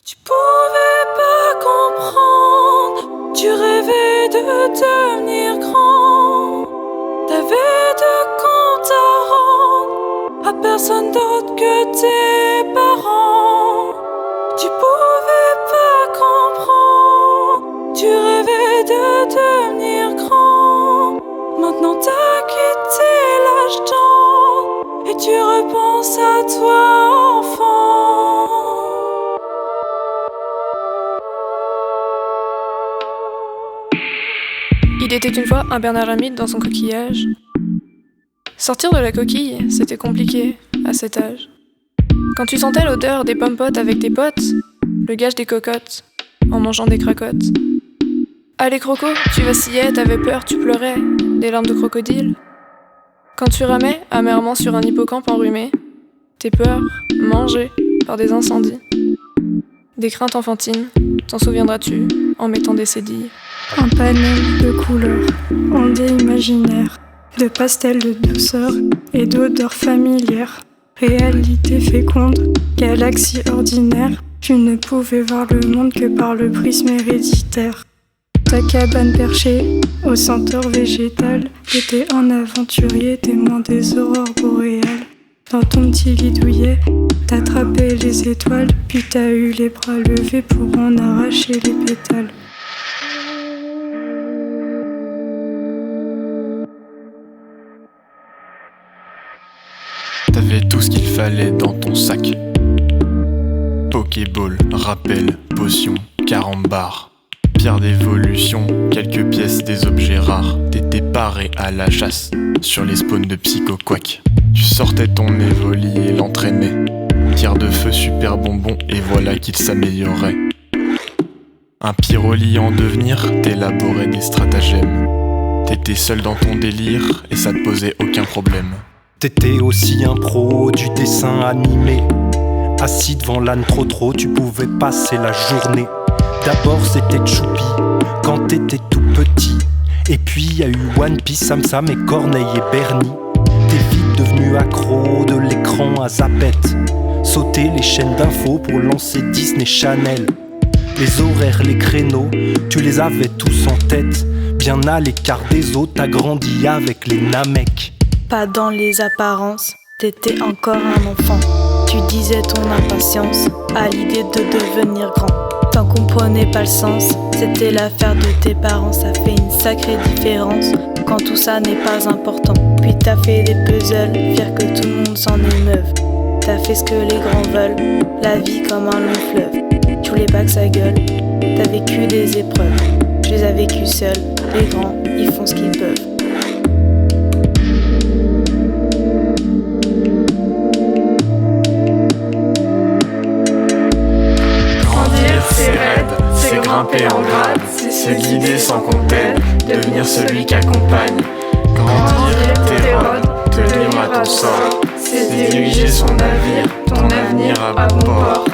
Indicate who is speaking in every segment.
Speaker 1: Tu pouvais pas comprendre, tu rêvais de devenir grand. T'avais de comptes à rendre à personne d'autre que tes parents. Tu pouvais pas comprendre, tu rêvais de devenir grand. Maintenant t'as quitté l'âge d'or et tu repenses à toi enfant.
Speaker 2: Il était une fois un Bernard Lamide dans son coquillage. Sortir de la coquille, c'était compliqué à cet âge. Quand tu sentais l'odeur des pommes potes avec tes potes, le gage des cocottes, en mangeant des cracottes. Allez croco, tu vacillais, t'avais peur, tu pleurais, des larmes de crocodile. Quand tu ramais amèrement sur un hippocampe enrhumé, tes peurs mangées par des incendies. Des craintes enfantines, t'en souviendras-tu en mettant des cédilles.
Speaker 3: Un panel de couleurs, ondées imaginaires, de pastels de douceur et d'odeurs familières. Réalité féconde, galaxie ordinaire, tu ne pouvais voir le monde que par le prisme héréditaire. Ta cabane perchée, au centre végétal, était un aventurier témoin des aurores boréales. Dans ton petit lit douillet, t'attrapais les étoiles, puis t'as eu les bras levés pour en arracher les pétales.
Speaker 4: T'avais tout ce qu'il fallait dans ton sac. Pokéball, rappel, potion, carambar, pierre d'évolution, quelques pièces des objets rares. T'étais paré à la chasse sur les spawns de Psycho Quack. Tu sortais ton Evoli et l'entraînais. Pierre de feu, super bonbon, et voilà qu'il s'améliorait. Un pyroli en devenir, t'élaborais des stratagèmes. T'étais seul dans ton délire et ça te posait aucun problème.
Speaker 5: T'étais aussi un pro du dessin animé. Assis devant l'âne trop, tu pouvais passer la journée. D'abord c'était Choupi, quand t'étais tout petit. Et puis y a eu One Piece, Sam et Corneille et Bernie. T'es vite devenu accro de l'écran à Zapette. Sauter les chaînes d'infos pour lancer Disney Channel. Les horaires, les créneaux, tu les avais tous en tête. Bien à l'écart des autres, t'as grandi avec les Namecs.
Speaker 3: Pas dans les apparences, t'étais encore un enfant. Tu disais ton impatience à l'idée de devenir grand. T'en comprenais pas le sens, c'était l'affaire de tes parents. Ça fait une sacrée différence quand tout ça n'est pas important. Puis t'as fait des puzzles, fier que tout le monde s'en émeuve. T'as fait ce que les grands veulent, la vie comme un long fleuve. Tu voulais pas que ça gueule, t'as vécu des épreuves. Je les ai vécues seuls, les grands, ils font ce qu'ils peuvent.
Speaker 4: C'est raide, c'est grimper en grade, c'est se guider sans qu'on t'aide, devenir celui qui accompagne. Grandir, t'érode, te lire à ton sort, c'est diriger son navire, ton avenir à bon port.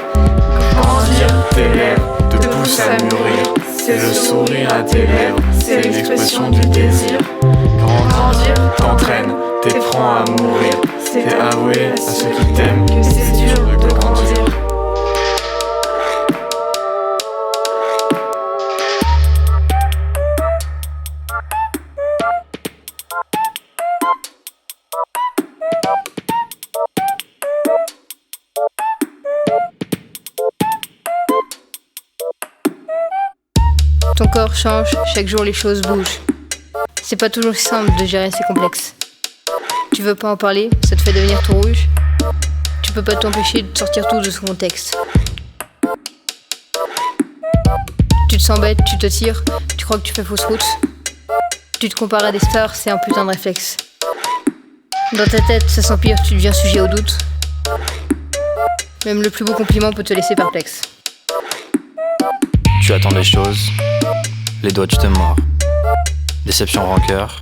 Speaker 4: Grandir, t'élève, te pousse à mûrir, c'est le sourire à tes lèvres, c'est l'expression du désir. Grandir, t'entraîne, t'apprends à mourir, c'est avouer à ceux qui t'aiment que c'est dur de grandir.
Speaker 6: Ton corps change, chaque jour les choses bougent. C'est pas toujours simple de gérer ces complexes. Tu veux pas en parler, ça te fait devenir tout rouge. Tu peux pas t'empêcher de sortir tout de son contexte. Tu te sens bête, tu te tires, tu crois que tu fais fausse route. Tu te compares à des stars, c'est un putain de réflexe. Dans ta tête, ça s'empire, tu deviens sujet au doute. Même le plus beau compliment peut te laisser perplexe.
Speaker 7: Tu attends des choses, les doigts tu te mords. Déception, rancœur,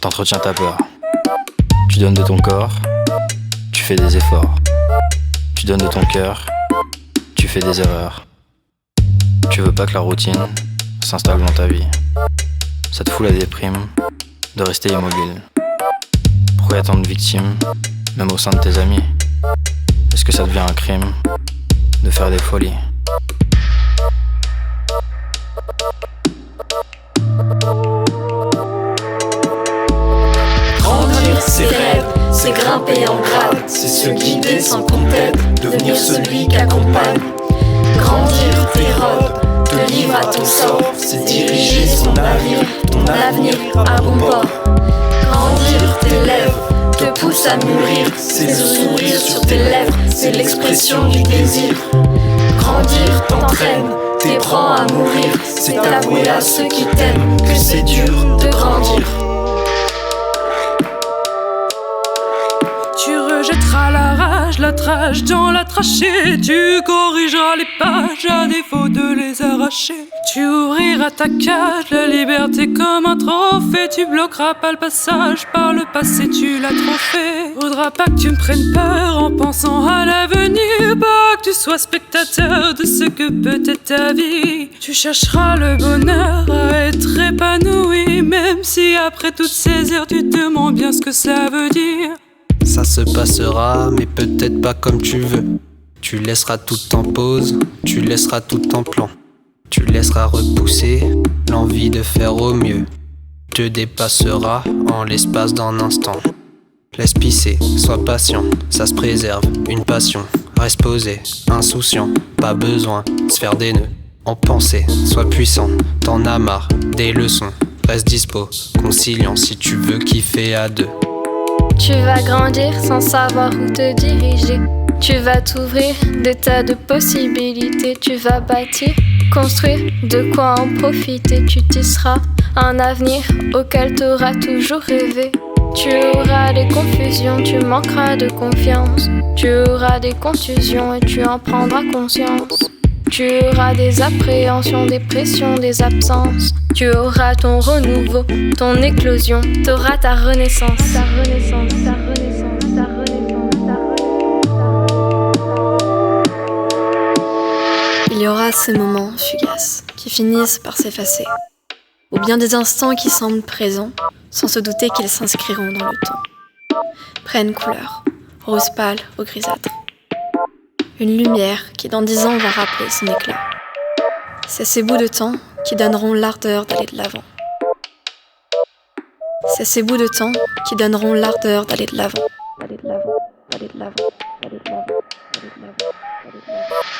Speaker 7: t'entretiens ta peur. Tu donnes de ton corps, tu fais des efforts. Tu donnes de ton cœur, tu fais des erreurs. Tu veux pas que la routine s'installe dans ta vie. Ça te fout la déprime de rester immobile. Pourquoi y a tant de victimes, même au sein de tes amis? Est-ce que ça devient un crime de faire des folies?
Speaker 4: Grandir, c'est rêve, c'est grimper en grade, c'est se guider sans compète, devenir celui qui accompagne. Grandir, t'érode, te livre à ton sort, c'est diriger son navire, ton avenir à bon port. Grandir, t'élève, te pousse à mûrir, c'est le sourire sur tes lèvres, c'est l'expression du désir. Grandir, t'entraîne, t'apprend à mourir, c'est avouer à ceux qui t'aiment que c'est dur de grandir.
Speaker 1: Tu rejetteras la rage, la trage dans la trachée. Tu corrigeras les pages à défaut de les arracher. Tu ouvriras ta cage, la liberté comme un trophée. Tu bloqueras pas le passage, par le passé tu l'as trop fait. Faudra pas que tu me prennes peur en pensant à l'avenir. Pas que tu sois spectateur de ce que peut être ta vie. Tu chercheras le bonheur à être épanoui, même si après toutes ces heures tu te demandes bien ce que ça veut dire.
Speaker 8: Ça se passera, mais peut-être pas comme tu veux. Tu laisseras tout en pause, tu laisseras tout en plan. Tu laisseras repousser l'envie de faire au mieux. Te dépasseras en l'espace d'un instant. Laisse pisser, sois patient, ça se préserve, une passion. Reste posé, insouciant, pas besoin de se faire des nœuds. En pensée, sois puissant, t'en as marre des leçons. Reste dispo, conciliant si tu veux kiffer à deux.
Speaker 6: Tu vas grandir sans savoir où te diriger. Tu vas t'ouvrir des tas de possibilités. Tu vas bâtir, construire, de quoi en profiter. Tu tisseras un avenir auquel t'auras toujours rêvé. Tu auras des confusions, tu manqueras de confiance. Tu auras des contusions et tu en prendras conscience. Tu auras des appréhensions, des pressions, des absences. Tu auras ton renouveau, ton éclosion. T'auras ta renaissance, ta renaissance, ta renaissance, ta renaissance, ta renaissance. Il y aura ces moments fugaces qui finissent par s'effacer, ou bien des instants qui semblent présents, sans se douter qu'ils s'inscriront dans le temps. Prennent couleur, rose pâle ou grisâtre. Une lumière qui dans 10 ans va rappeler son éclat. C'est ces bouts de temps qui donneront l'ardeur d'aller de l'avant. C'est ces bouts de temps qui donneront l'ardeur d'aller de l'avant. D'aller de l'avant, d'aller de l'avant, d'aller de l'avant, d'aller de l'avant, d'aller de l'avant.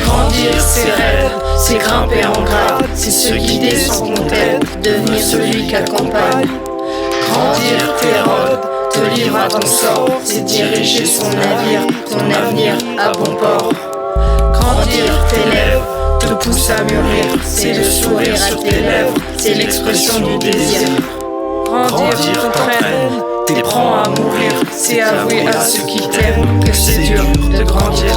Speaker 4: Grandir, c'est rêve, c'est grimper en grade, c'est se guider sans compter, devenir celui qui accompagne. Grandir, t'érode, te livre à ton sort, c'est diriger son navire, ton avenir à bon port. Grandir, t'élève, te pousse à mûrir, c'est le sourire sur tes lèvres, c'est l'expression du désir. Grandir, t'entraîne, t'apprend à mourir, c'est avouer à ceux qui t'aiment que c'est dur de grandir.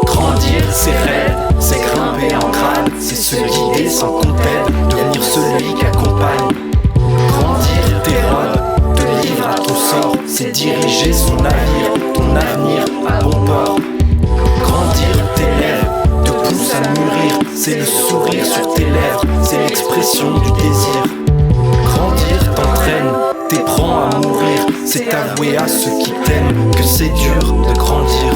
Speaker 4: Grandir, c'est raide, c'est grimper en grade, c'est se guider sans compète, devenir celui qui accompagne. Grandir, t'érode, te livre à ton sort, c'est diriger son navire, ton avenir à bon port. Grandir, t'élève, te pousse à mûrir, c'est le sourire sur tes lèvres, c'est l'expression du désir. Grandir, t'entraîne, t'apprend à mourir, c'est avouer à ceux qui t'aiment que c'est dur de grandir.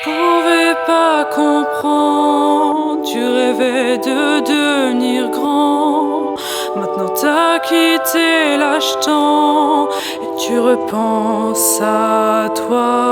Speaker 1: Pouvais pas comprendre, tu rêvais de devenir grand. Maintenant t'as quitté l'âge-temps et tu repenses à toi.